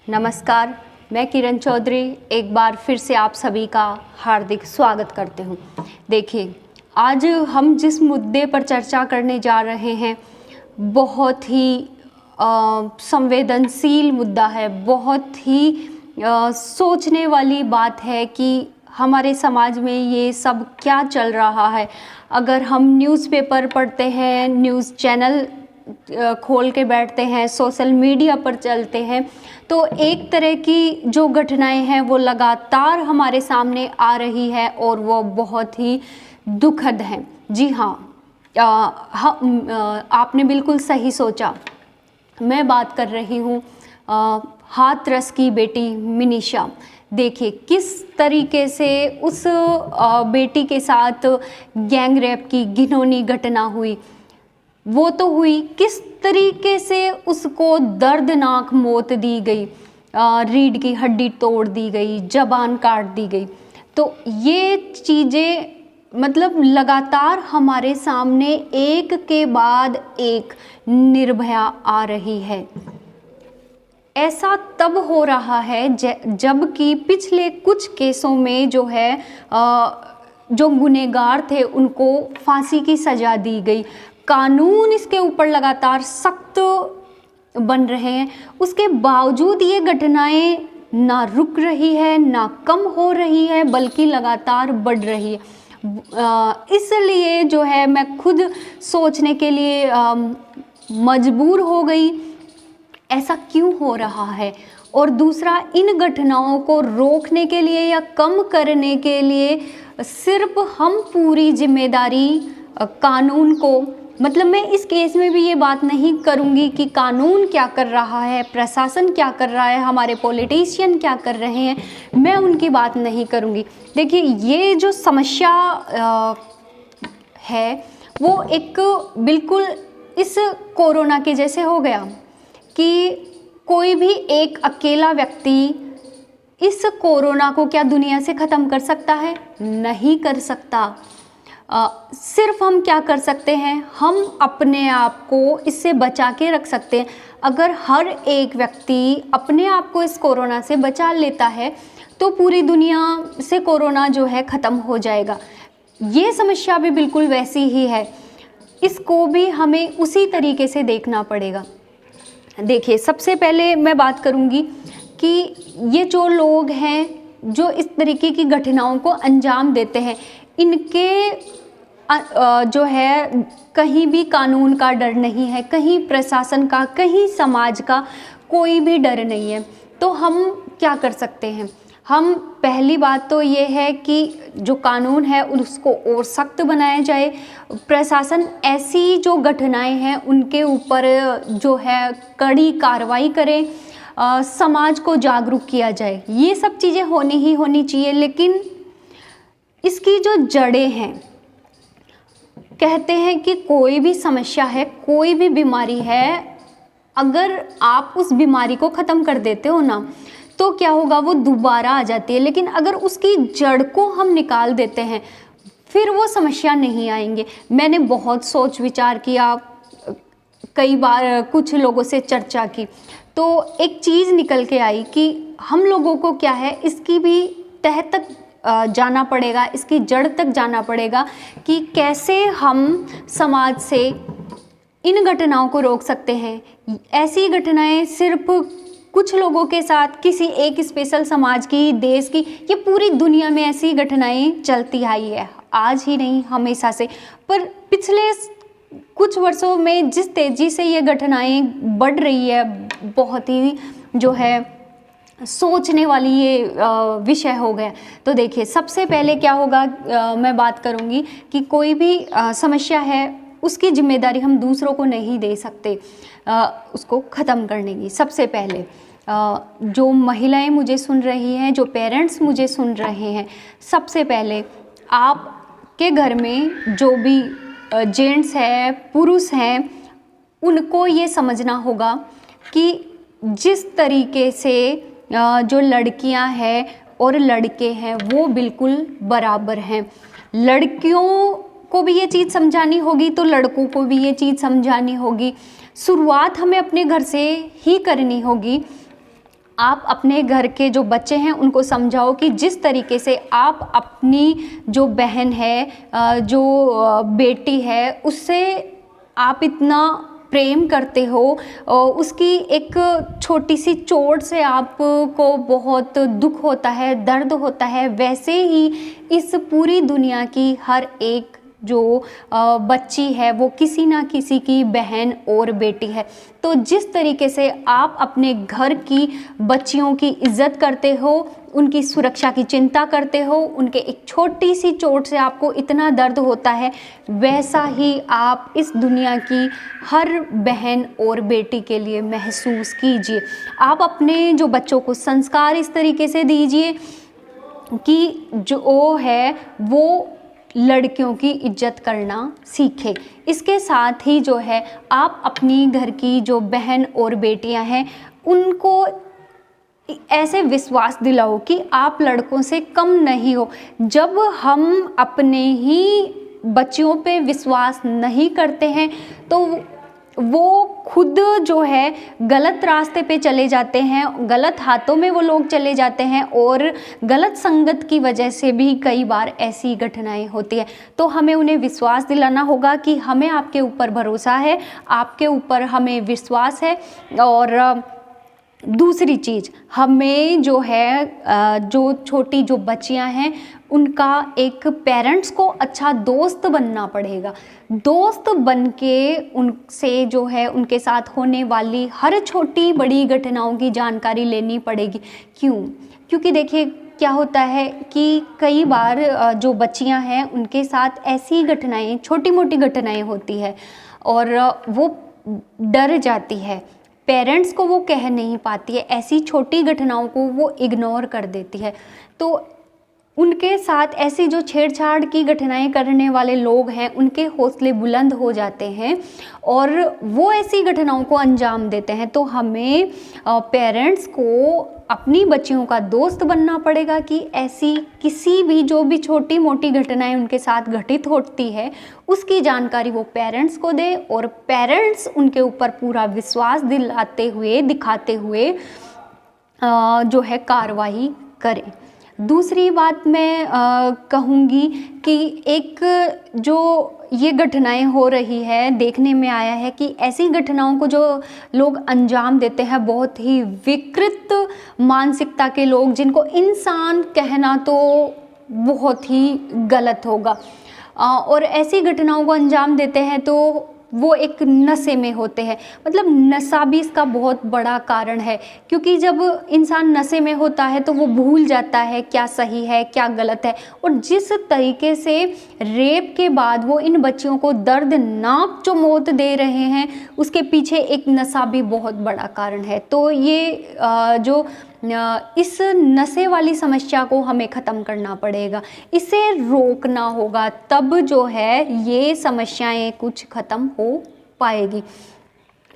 नमस्कार, मैं किरण चौधरी एक बार फिर से आप सभी का हार्दिक स्वागत करते हूँ। देखिए, आज हम जिस मुद्दे पर चर्चा करने जा रहे हैं बहुत ही संवेदनशील मुद्दा है, बहुत ही सोचने वाली बात है कि हमारे समाज में ये सब क्या चल रहा है। अगर हम न्यूज़पेपर पढ़ते हैं, न्यूज़ चैनल खोल के बैठते हैं, सोशल मीडिया पर चलते हैं, तो एक तरह की जो घटनाएं हैं वो लगातार हमारे सामने आ रही है और वो बहुत ही दुखद हैं। जी हाँ, आपने बिल्कुल सही सोचा। मैं बात कर रही हूँ हाथरस की बेटी मिनीषा। देखिए किस तरीके से उस बेटी के साथ गैंग रेप की घिनौनी घटना हुई। वो तो हुई, किस तरीके से उसको दर्दनाक मौत दी गई, रीढ़ की हड्डी तोड़ दी गई, जबान काट दी गई। तो ये चीज़ें मतलब लगातार हमारे सामने एक के बाद एक निर्भया आ रही है। ऐसा तब हो रहा है जबकि पिछले कुछ केसों में जो है जो गुनहगार थे उनको फांसी की सज़ा दी गई। कानून इसके ऊपर लगातार सख्त बन रहे हैं, उसके बावजूद ये घटनाएं ना रुक रही है, ना कम हो रही है, बल्कि लगातार बढ़ रही है। इसलिए जो है मैं खुद सोचने के लिए मजबूर हो गई, ऐसा क्यों हो रहा है। और दूसरा, इन घटनाओं को रोकने के लिए या कम करने के लिए सिर्फ हम पूरी जिम्मेदारी कानून को, मतलब मैं इस केस में भी ये बात नहीं करूँगी कि कानून क्या कर रहा है, प्रशासन क्या कर रहा है, हमारे पॉलिटिशियन क्या कर रहे हैं, मैं उनकी बात नहीं करूँगी। देखिए, ये जो समस्या है वो एक बिल्कुल इस कोरोना के जैसे हो गया कि कोई भी एक अकेला व्यक्ति इस कोरोना को क्या दुनिया से ख़त्म कर सकता है? नहीं कर सकता। सिर्फ हम क्या कर सकते हैं, हम अपने आप को इससे बचा के रख सकते हैं। अगर हर एक व्यक्ति अपने आप को इस कोरोना से बचा लेता है तो पूरी दुनिया से कोरोना जो है ख़त्म हो जाएगा। ये समस्या भी बिल्कुल वैसी ही है, इसको भी हमें उसी तरीके से देखना पड़ेगा। देखिए, सबसे पहले मैं बात करूँगी कि ये जो लोग हैं जो इस तरीके की घटनाओं को अंजाम देते हैं, इनके जो है कहीं भी कानून का डर नहीं है, कहीं प्रशासन का, कहीं समाज का कोई भी डर नहीं है। तो हम क्या कर सकते हैं? हम पहली बात तो ये है कि जो कानून है उसको और सख्त बनाया जाए। प्रशासन ऐसी जो घटनाएं हैं उनके ऊपर जो है कड़ी कार्रवाई करे, समाज को जागरूक किया जाए। ये सब चीज़ें होनी चाहिए। लेकिन इसकी जो जड़ें हैं, कहते हैं कि कोई भी समस्या है, कोई भी बीमारी है, अगर आप उस बीमारी को ख़त्म कर देते हो ना तो क्या होगा, वो दोबारा आ जाती है। लेकिन अगर उसकी जड़ को हम निकाल देते हैं फिर वो समस्या नहीं आएंगे। मैंने बहुत सोच विचार किया, कई बार कुछ लोगों से चर्चा की, तो एक चीज़ निकल के आई कि हम लोगों को क्या है, इसकी भी तह तक जाना पड़ेगा, इसकी जड़ तक जाना पड़ेगा कि कैसे हम समाज से इन घटनाओं को रोक सकते हैं। ऐसी घटनाएं सिर्फ कुछ लोगों के साथ, किसी एक स्पेशल समाज की, देश की, ये पूरी दुनिया में ऐसी घटनाएं चलती आई है, आज ही नहीं हमेशा से। पर पिछले कुछ वर्षों में जिस तेज़ी से ये घटनाएं बढ़ रही है, बहुत ही जो है सोचने वाली ये विषय हो गया। तो देखिए, सबसे पहले क्या होगा, मैं बात करूंगी कि कोई भी समस्या है उसकी जिम्मेदारी हम दूसरों को नहीं दे सकते उसको ख़त्म करने की। सबसे पहले जो महिलाएं मुझे सुन रही हैं, जो पेरेंट्स मुझे सुन रहे हैं, सबसे पहले आपके घर में जो भी जेंट्स हैं, पुरुष हैं, उनको ये समझना होगा कि जिस तरीके से जो लड़कियां हैं और लड़के हैं वो बिल्कुल बराबर हैं। लड़कियों को भी ये चीज़ समझानी होगी तो लड़कों को भी ये चीज़ समझानी होगी। शुरुआत हमें अपने घर से ही करनी होगी। आप अपने घर के जो बच्चे हैं उनको समझाओ कि जिस तरीके से आप अपनी जो बहन है, जो बेटी है, उससे आप इतना प्रेम करते हो, उसकी एक छोटी सी चोट से आपको बहुत दुख होता है, दर्द होता है, वैसे ही इस पूरी दुनिया की हर एक जो बच्ची है वो किसी ना किसी की बहन और बेटी है। तो जिस तरीके से आप अपने घर की बच्चियों की इज्जत करते हो, उनकी सुरक्षा की चिंता करते हो, उनके एक छोटी सी चोट से आपको इतना दर्द होता है, वैसा ही आप इस दुनिया की हर बहन और बेटी के लिए महसूस कीजिए। आप अपने जो बच्चों को संस्कार इस तरीके से दीजिए कि जो है वो लड़कियों की इज्जत करना सीखे। इसके साथ ही जो है आप अपनी घर की जो बहन और बेटियां हैं उनको ऐसे विश्वास दिलाओ कि आप लड़कों से कम नहीं हो। जब हम अपने ही बच्चियों पे विश्वास नहीं करते हैं तो वो खुद जो है गलत रास्ते पे चले जाते हैं, गलत हाथों में वो लोग चले जाते हैं और गलत संगत की वजह से भी कई बार ऐसी घटनाएं होती है। तो हमें उन्हें विश्वास दिलाना होगा कि हमें आपके ऊपर भरोसा है, आपके ऊपर हमें विश्वास है। और दूसरी चीज़, हमें जो है जो छोटी जो बच्चियां हैं उनका एक पेरेंट्स को अच्छा दोस्त बनना पड़ेगा। दोस्त बन के उनसे जो है उनके साथ होने वाली हर छोटी बड़ी घटनाओं की जानकारी लेनी पड़ेगी। क्योंकि देखिए क्या होता है कि कई बार जो बच्चियां हैं उनके साथ ऐसी घटनाएं, छोटी मोटी घटनाएं होती है और वो डर जाती है, पेरेंट्स को वो कह नहीं पाती है, ऐसी छोटी घटनाओं को वो इग्नोर कर देती है। तो उनके साथ ऐसी जो छेड़छाड़ की घटनाएं करने वाले लोग हैं उनके हौसले बुलंद हो जाते हैं और वो ऐसी घटनाओं को अंजाम देते हैं। तो हमें पेरेंट्स को अपनी बच्चियों का दोस्त बनना पड़ेगा कि ऐसी किसी भी जो भी छोटी मोटी घटनाएं उनके साथ घटित होती है उसकी जानकारी वो पेरेंट्स को दे और पेरेंट्स उनके ऊपर पूरा विश्वास दिखाते हुए जो है कार्रवाई करें। दूसरी बात मैं कहूँगी कि एक जो ये घटनाएं हो रही है, देखने में आया है कि ऐसी घटनाओं को जो लोग अंजाम देते हैं बहुत ही विकृत मानसिकता के लोग, जिनको इंसान कहना तो बहुत ही गलत होगा, और ऐसी घटनाओं को अंजाम देते हैं तो वो एक नशे में होते हैं। मतलब नशा भी इसका बहुत बड़ा कारण है, क्योंकि जब इंसान नशे में होता है तो वो भूल जाता है क्या सही है क्या गलत है। और जिस तरीके से रेप के बाद वो इन बच्चियों को दर्दनाक जो मौत दे रहे हैं उसके पीछे एक नशा भी बहुत बड़ा कारण है। तो ये जो इस नशे वाली समस्या को हमें ख़त्म करना पड़ेगा, इसे रोकना होगा, तब जो है ये समस्याएं कुछ ख़त्म हो पाएगी।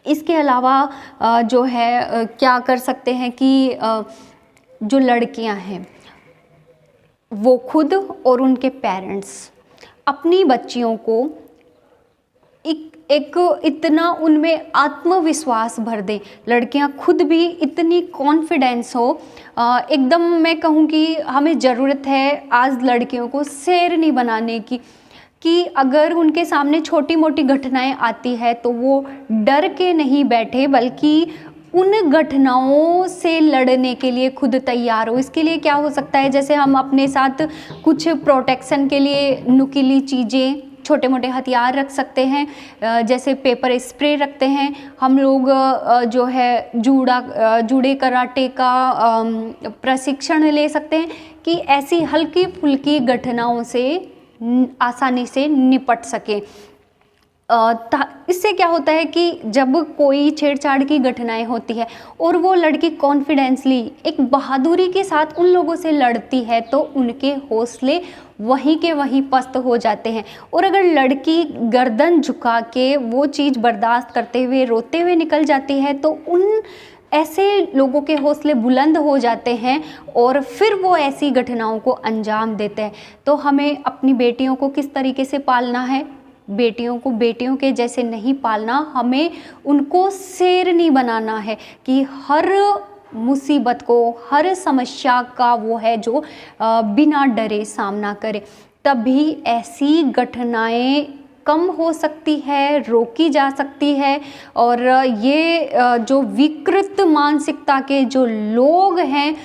इसके अलावा जो है क्या कर सकते हैं कि जो लड़कियां हैं वो खुद और उनके पेरेंट्स अपनी बच्चियों को एक इतना उनमें आत्मविश्वास भर दें, लड़कियां खुद भी इतनी कॉन्फिडेंस हो। एकदम मैं कहूँ कि हमें ज़रूरत है आज लड़कियों को शेरनी बनाने की, कि अगर उनके सामने छोटी मोटी घटनाएं आती है तो वो डर के नहीं बैठे बल्कि उन घटनाओं से लड़ने के लिए खुद तैयार हो। इसके लिए क्या हो सकता है, जैसे हम अपने साथ कुछ प्रोटेक्शन के लिए नुकीली चीज़ें, छोटे मोटे हथियार रख सकते हैं, जैसे पेपर स्प्रे रखते हैं हम लोग, जो है जूड़े कराटे का प्रशिक्षण ले सकते हैं कि ऐसी हल्की फुल्की घटनाओं से आसानी से निपट सके। इससे क्या होता है कि जब कोई छेड़छाड़ की घटनाएं होती है और वो लड़की कॉन्फिडेंसली एक बहादुरी के साथ उन लोगों से लड़ती है तो उनके हौसले वहीं के वहीं पस्त हो जाते हैं। और अगर लड़की गर्दन झुका के वो चीज़ बर्दाश्त करते हुए रोते हुए निकल जाती है तो उन ऐसे लोगों के हौसले बुलंद हो जाते हैं और फिर वो ऐसी घटनाओं को अंजाम देते हैं। तो हमें अपनी बेटियों को किस तरीके से पालना है, बेटियों को बेटियों के जैसे नहीं पालना, हमें उनको शेरनी बनाना है कि हर मुसीबत को, हर समस्या का वो है जो बिना डरे सामना करे। तभी ऐसी घटनाएं कम हो सकती है, रोकी जा सकती है। और ये जो विकृत मानसिकता के जो लोग हैं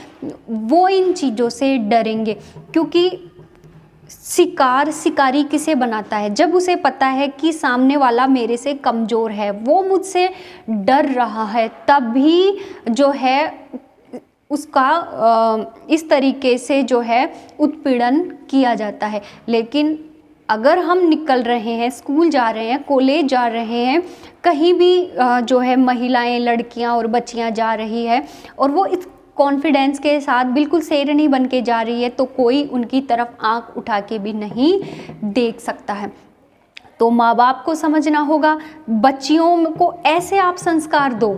वो इन चीज़ों से डरेंगे, क्योंकि शिकारी किसे बनाता है? जब उसे पता है कि सामने वाला मेरे से कमज़ोर है, वो मुझसे डर रहा है, तभी जो है उसका इस तरीके से जो है उत्पीड़न किया जाता है। लेकिन अगर हम निकल रहे हैं, स्कूल जा रहे हैं, कॉलेज जा रहे हैं, कहीं भी जो है महिलाएं, लड़कियां और बच्चियां जा रही है और वो इस कॉन्फिडेंस के साथ बिल्कुल शेरनी बन के जा रही है, तो कोई उनकी तरफ आंख उठा के भी नहीं देख सकता है। तो माँ बाप को समझना होगा, बच्चियों को ऐसे आप संस्कार दो।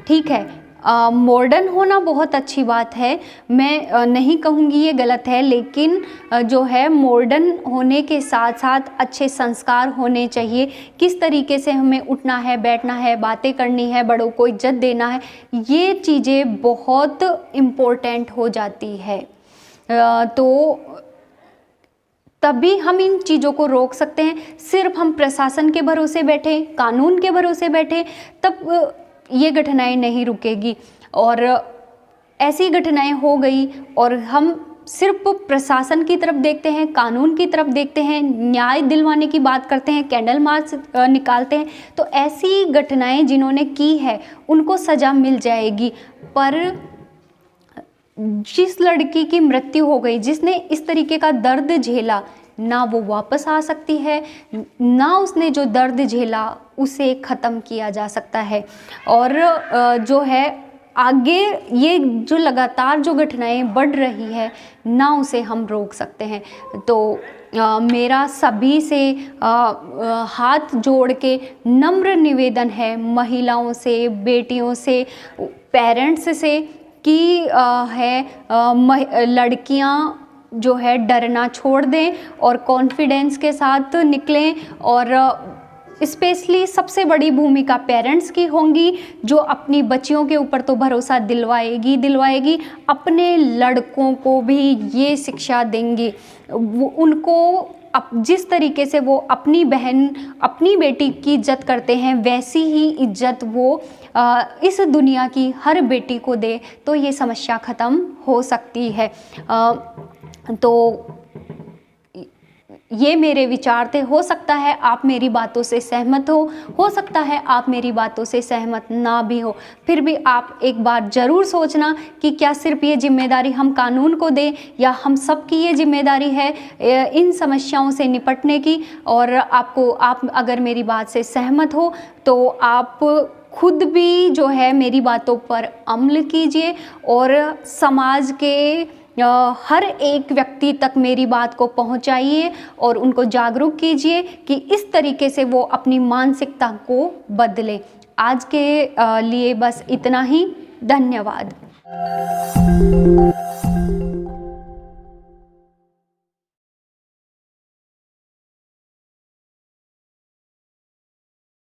ठीक है, मॉडर्न होना बहुत अच्छी बात है, मैं नहीं कहूँगी ये गलत है, लेकिन जो है मॉडर्न होने के साथ साथ अच्छे संस्कार होने चाहिए। किस तरीके से हमें उठना है, बैठना है, बातें करनी है, बड़ों को इज्जत देना है, ये चीज़ें बहुत इम्पोर्टेंट हो जाती है। तो तभी हम इन चीज़ों को रोक सकते हैं। सिर्फ हम प्रशासन के भरोसे बैठे, कानून के भरोसे बैठे, तब ये घटनाएं नहीं रुकेगी। और ऐसी घटनाएं हो गई और हम सिर्फ प्रशासन की तरफ देखते हैं, कानून की तरफ देखते हैं, न्याय दिलवाने की बात करते हैं, कैंडल मार्च निकालते हैं, तो ऐसी घटनाएं जिन्होंने की है उनको सज़ा मिल जाएगी। पर जिस लड़की की मृत्यु हो गई, जिसने इस तरीके का दर्द झेला, ना वो वापस आ सकती है, ना उसने जो दर्द झेला उसे ख़त्म किया जा सकता है। और जो है आगे ये जो लगातार जो घटनाएं बढ़ रही है, ना उसे हम रोक सकते हैं। तो मेरा सभी से हाथ जोड़ के नम्र निवेदन है, महिलाओं से, बेटियों से, पेरेंट्स से, कि लड़कियां जो है डरना छोड़ दें और कॉन्फिडेंस के साथ निकलें। और स्पेशली सबसे बड़ी भूमिका पेरेंट्स की होंगी, जो अपनी बच्चियों के ऊपर तो भरोसा दिलवाएगी, अपने लड़कों को भी ये शिक्षा देंगी। वो उनको जिस तरीके से वो अपनी बहन, अपनी बेटी की इज्जत करते हैं, वैसी ही इज्जत वो इस दुनिया की हर बेटी को दे, तो ये समस्या ख़त्म हो सकती है। तो ये मेरे विचार थे। हो सकता है आप मेरी बातों से सहमत हो सकता है आप मेरी बातों से सहमत ना भी हो। फिर भी आप एक बार ज़रूर सोचना कि क्या सिर्फ ये जिम्मेदारी हम कानून को दें, या हम सब की ये जिम्मेदारी है इन समस्याओं से निपटने की। और आप अगर मेरी बात से सहमत हो तो आप खुद भी जो है मेरी बातों पर अमल कीजिए और समाज के हर एक व्यक्ति तक मेरी बात को पहुंचाइए और उनको जागरूक कीजिए कि इस तरीके से वो अपनी मानसिकता को बदलें। आज के लिए बस इतना ही। धन्यवाद।